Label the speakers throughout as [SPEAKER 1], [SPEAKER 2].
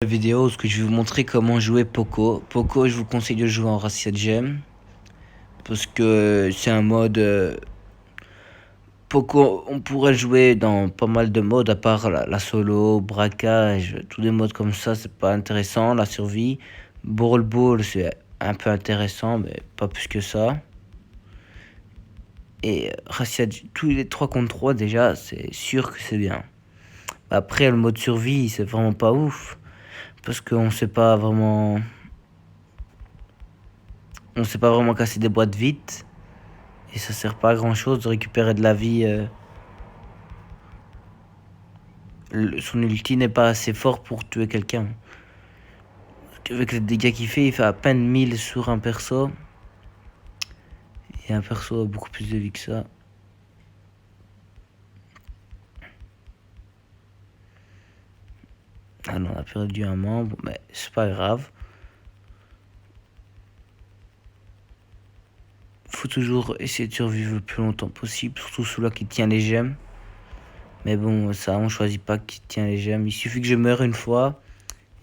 [SPEAKER 1] vidéo, ce que je vais vous montrer comment jouer Poco. Poco, je vous conseille de jouer en Razzia Gem parce que c'est un mode Poco. On pourrait jouer dans pas mal de modes à part la solo, braquage, tous des modes comme ça, c'est pas intéressant. La survie, Ball, c'est un peu intéressant, mais pas plus que ça. Et tous les 3 contre 3 déjà, c'est sûr que c'est bien. Après, le mode survie, c'est vraiment pas ouf. Parce qu'on sait pas vraiment. On sait pas vraiment casser des boîtes vite. Et ça sert pas à grand chose de récupérer de la vie. Son ulti n'est pas assez fort pour tuer quelqu'un. Avec les dégâts qu'il fait, il fait à peine 1000 sur un perso. Et un perso a beaucoup plus de vie que ça. Ah non, on a perdu un membre, mais c'est pas grave. Faut toujours essayer de survivre le plus longtemps possible, surtout celui-là qui tient les gemmes. Mais bon, ça, on choisit pas qui tient les gemmes. Il suffit que je meure une fois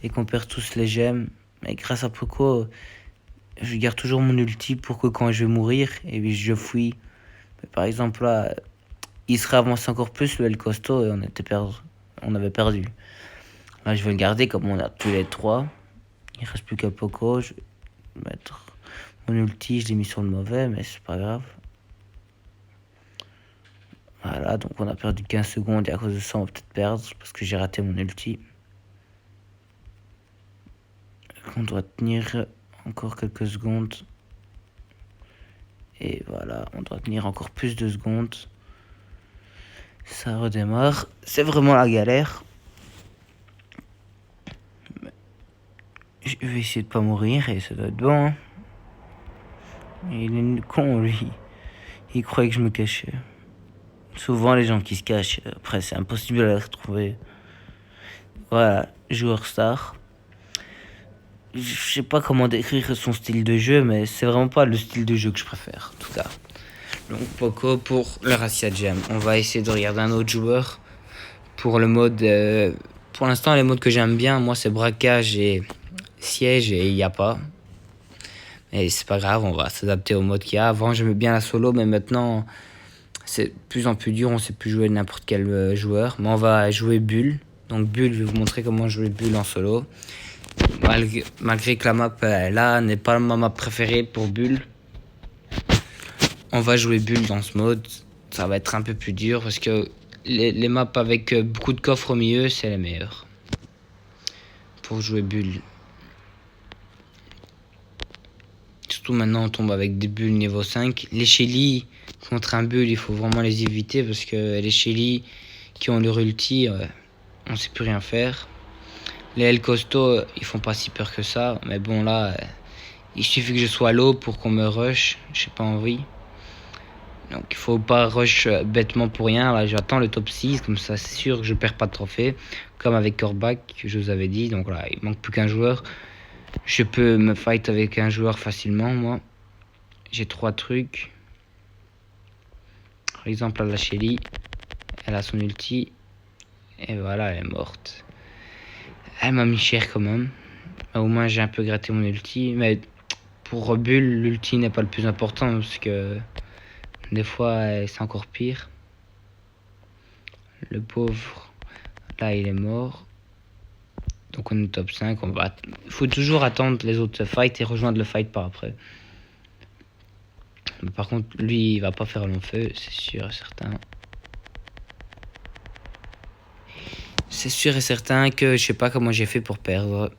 [SPEAKER 1] et qu'on perd tous les gemmes. Mais grâce à Poco, je garde toujours mon ulti pour que quand je vais mourir, et puis je fuis. Mais par exemple, là, il serait avancé encore plus le El Costo et on avait perdu. Là, je vais le garder comme on a tous les 3. Il reste plus qu'à Poco. Je vais mettre mon ulti, je l'ai mis sur le mauvais, mais c'est pas grave. Voilà, donc on a perdu 15 secondes et à cause de ça, on va peut-être perdre parce que j'ai raté mon ulti. On doit tenir encore quelques secondes. Et voilà, on doit tenir encore plus de secondes. Ça redémarre. C'est vraiment la galère. Je vais essayer de pas mourir et ça doit être bon. Hein. Il est con, lui. Il croyait que je me cachais. Souvent, les gens qui se cachent, après, c'est impossible de les retrouver. Voilà, joueur star. Je sais pas comment décrire son style de jeu, mais c'est vraiment pas le style de jeu que je préfère, en tout cas. Donc, Poco pour le Razzia Gem. On va essayer de regarder un autre joueur pour le mode. Pour l'instant, les modes que j'aime bien, moi, c'est braquage et siège et il n'y a pas. Et c'est pas grave, on va s'adapter au mode qu'il y a. Avant, j'aimais bien la solo, mais maintenant, c'est de plus en plus dur. On sait plus jouer n'importe quel joueur. Mais on va jouer Bull. Donc, Bull, je vais vous montrer comment jouer Bull en solo. Malgré que la map là n'est pas ma map préférée pour Bull, on va jouer Bull dans ce mode. Ça va être un peu plus dur parce que les maps avec beaucoup de coffres au milieu, c'est les meilleures pour jouer Bull. Surtout maintenant, on tombe avec des bulles niveau 5. Les Shelly contre un bull, il faut vraiment les éviter parce que les Shelly qui ont leur ulti, on sait plus rien faire. Les El Costo, ils font pas si peur que ça. Mais bon, là, il suffit que je sois low pour qu'on me rush. J'ai pas envie. Donc, il faut pas rush bêtement pour rien. Là, j'attends le top 6. Comme ça, c'est sûr que je perds pas de trophée. Comme avec Kor'bak, que je vous avais dit. Donc là, il manque plus qu'un joueur. Je peux me fight avec un joueur facilement, moi. J'ai 3 trucs. Par exemple, la Shelly. Elle a son ulti. Et voilà, elle est morte. Elle m'a mis cher quand même. Au moins, j'ai un peu gratté mon ulti. Mais pour Bull, l'ulti n'est pas le plus important. Parce que des fois, c'est encore pire. Le pauvre, là, il est mort. Donc on est top 5. Il faut toujours attendre les autres fights et rejoindre le fight par après. Mais par contre, lui, il va pas faire long feu, c'est sûr et certain. C'est sûr et certain que je sais pas comment j'ai fait pour perdre.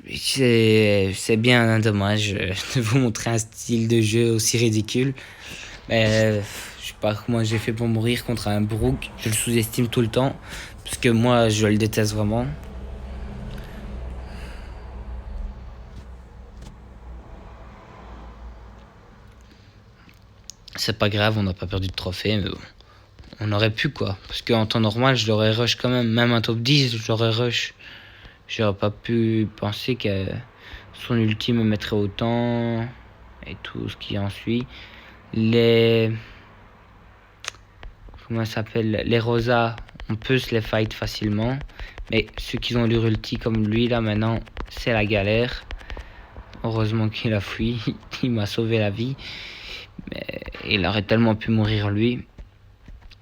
[SPEAKER 1] C'est bien dommage de vous montrer un style de jeu aussi ridicule. Mais je sais pas comment j'ai fait pour mourir contre un Brook. Je le sous-estime tout le temps. Parce que moi, je le déteste vraiment. C'est pas grave, on n'a pas perdu de trophée, mais bon. On aurait pu quoi. Parce qu'en temps normal, je l'aurais rush quand même. Même un top 10, je l'aurais rush. J'aurais pas pu penser que son ulti me mettrait autant. Et tout ce qui en suit. Comment ça s'appelle? Les Rosas, on peut se les fight facilement. Mais ceux qui ont l'ulti comme lui, là, maintenant, c'est la galère. Heureusement qu'il a fui. Il m'a sauvé la vie. Mais il aurait tellement pu mourir, lui.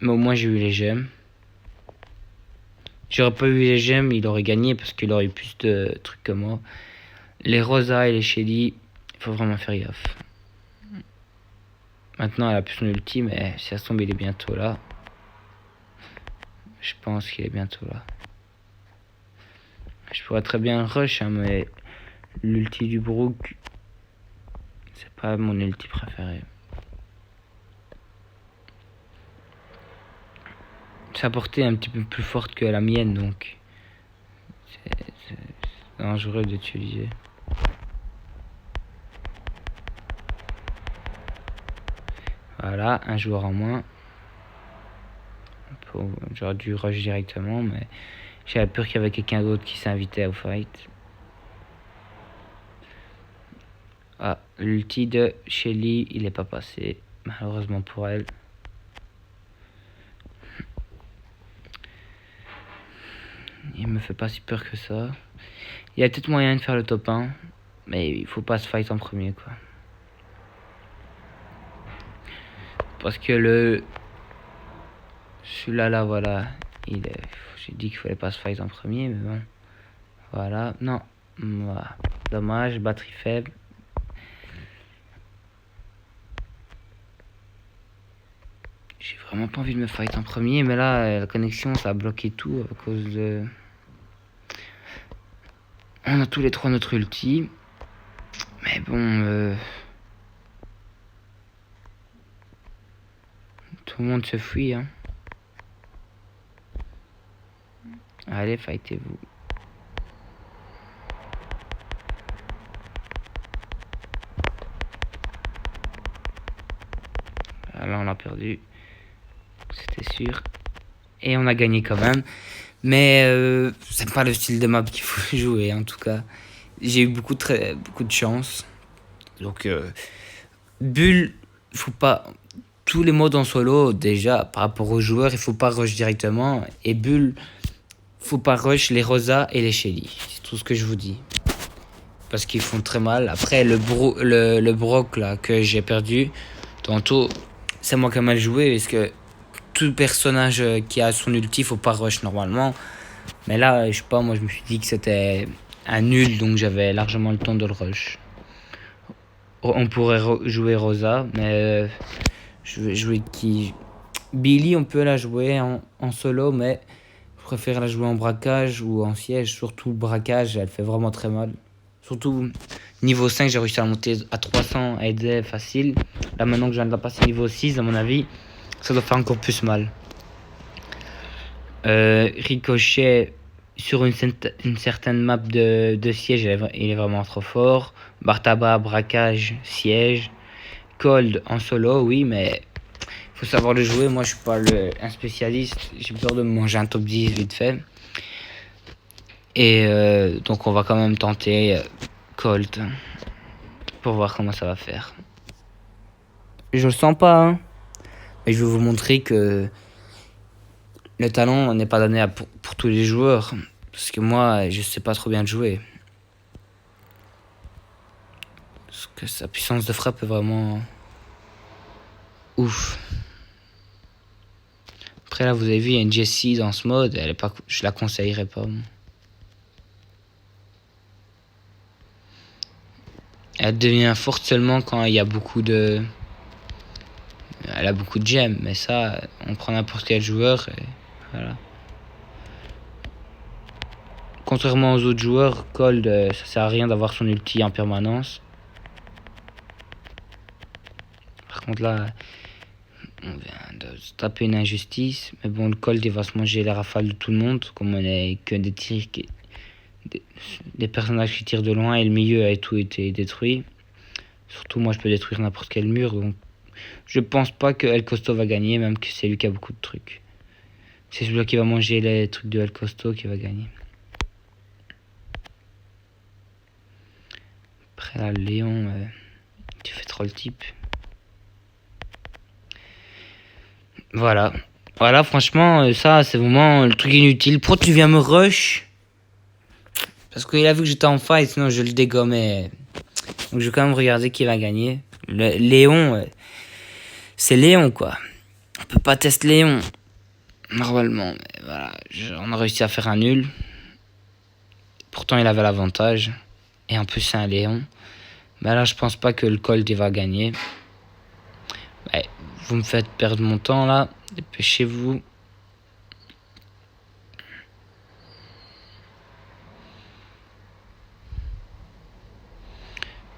[SPEAKER 1] Mais au moins, j'ai eu les gemmes. J'aurais pas eu les gemmes, il aurait gagné parce qu'il aurait eu plus de trucs que moi. Les Rosa et les Shelly, il faut vraiment faire gaffe. Maintenant, elle a plus son ulti, mais si ça se tombe, il est bientôt là. Je pense qu'il est bientôt là. Je pourrais très bien rush, hein, mais l'ulti du Brook, c'est pas mon ulti préféré. Sa portée est un petit peu plus forte que la mienne, donc c'est dangereux d'utiliser. Voilà, un joueur en moins. J'aurais dû rush directement, mais j'avais peur qu'il y avait quelqu'un d'autre qui s'invitait au fight. Ah, l'ulti de Shelly, il est pas passé, malheureusement pour elle. Il me fait pas si peur que ça. Il y a peut-être moyen de faire le top 1, mais il faut pas se fight en premier, quoi. Parce que celui-là, là, voilà, j'ai dit qu'il fallait pas se fight en premier, mais bon. Voilà, non. Voilà. Dommage, batterie faible. J'ai vraiment pas envie de me fight en premier, mais là, la connexion, ça a bloqué tout à cause de... On a tous les trois notre ulti. Mais bon, tout le monde se fuit, hein. Allez, fightez-vous. Là, on l'a perdu. C'était sûr. Et on a gagné quand même. Mais c'est pas le style de map qu'il faut jouer, en tout cas. J'ai eu beaucoup de chance. Donc, Bull, il faut pas... Tous les modes en solo, déjà, par rapport aux joueurs, il faut pas rush directement. Et Bull, faut pas rush les Rosa et les Shelly. C'est tout ce que je vous dis. Parce qu'ils font très mal. Après, le Brock, là, que j'ai perdu, tantôt, c'est moi qui ai mal joué. Parce que tout personnage qui a son ulti, faut pas rush normalement. Mais là, je sais pas, moi je me suis dit que c'était un nul, donc j'avais largement le temps de le rush. On pourrait jouer Rosa, mais je vais jouer qui? Billy, on peut la jouer en solo, mais je préfère la jouer en braquage ou en siège. Surtout le braquage, elle fait vraiment très mal. Surtout niveau 5, j'ai réussi à monter à 300 AD facile. Là maintenant que je viens de la passer niveau 6, à mon avis, ça doit faire encore plus mal. Ricochet sur une certaine map de siège, il est vraiment trop fort. Bartaba, braquage, siège. Cold en solo, oui, mais faut savoir le jouer. Moi, je suis pas un spécialiste. J'ai peur de me manger un top 10 vite fait. Et donc, on va quand même tenter Cold pour voir comment ça va faire. Je le sens pas, hein. Mais je vais vous montrer que le talent n'est pas donné pour tous les joueurs. Parce que moi, je sais pas trop bien jouer. Parce que sa puissance de frappe est vraiment ouf. Après là, vous avez vu, il y a une Jessie dans ce mode. Elle est pas, je la conseillerais pas. Elle devient forte seulement quand il y a beaucoup de... Elle a beaucoup de gemmes. Mais ça, on prend n'importe quel joueur. Et voilà. Contrairement aux autres joueurs, Cold, ça sert à rien d'avoir son ulti en permanence. Par contre là, on vient de se taper une injustice. Mais bon, le Cold, il va se manger les rafales de tout le monde. Comme on n'est que des tirs des personnages qui tirent de loin et le milieu a tout été détruit. Surtout moi, je peux détruire n'importe quel mur. Donc je pense pas que El Costo va gagner, même que c'est lui qui a beaucoup de trucs. C'est celui-là qui va manger les trucs de El Costo qui va gagner. Après là, Léon, tu fais trop le type. Voilà. Voilà, franchement, ça, c'est vraiment le truc inutile. Pourquoi tu viens me rush? Parce qu'il a vu que j'étais en fight, sinon je le dégommais. Donc je vais quand même regarder qui va gagner. Léon, c'est Léon, quoi. On peut pas tester Léon, normalement. Mais voilà, on a réussi à faire un nul. Pourtant, il avait l'avantage. Et en plus, c'est un Léon. Mais là, je pense pas que le Colt il va gagner. Ouais, vous me faites perdre mon temps, là. Dépêchez-vous.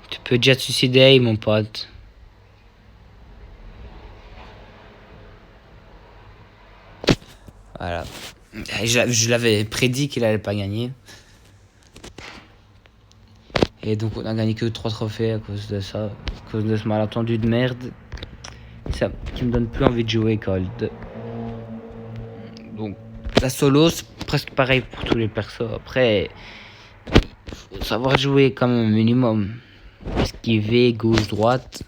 [SPEAKER 1] Tu peux déjà te suicider, mon pote. Voilà. Je l'avais prédit qu'il allait pas gagner. Et donc on a gagné que 3 trophées à cause de ça. À cause de ce malentendu de merde. Ça qui me donne plus envie de jouer Cold. Donc la solo c'est presque pareil pour tous les persos. Après, faut savoir jouer quand même un minimum. Esquiver, gauche, droite.